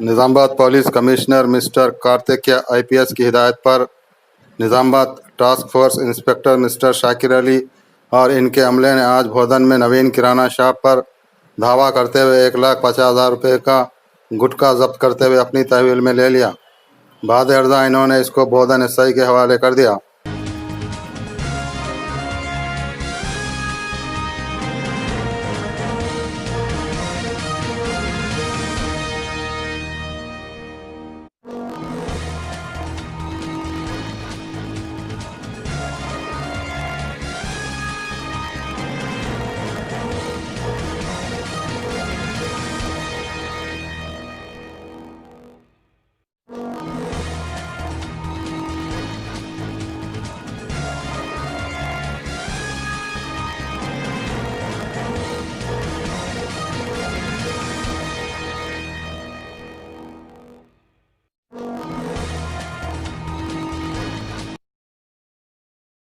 Nizamabad police commissioner mister Kartikeya IPS की हिदायत पर Nizamabad task force inspector mister Shakir Ali और इनके अमले ने आज भोदन में नवीन किराना शॉप पर धावा करते हुए 1,50,000 रुपये का गुटखा जब्त करते हुए अपनी तहवील में ले लिया। बाद अर्जा इन्होंने इसको भोदन एसआई के हवाले कर दिया।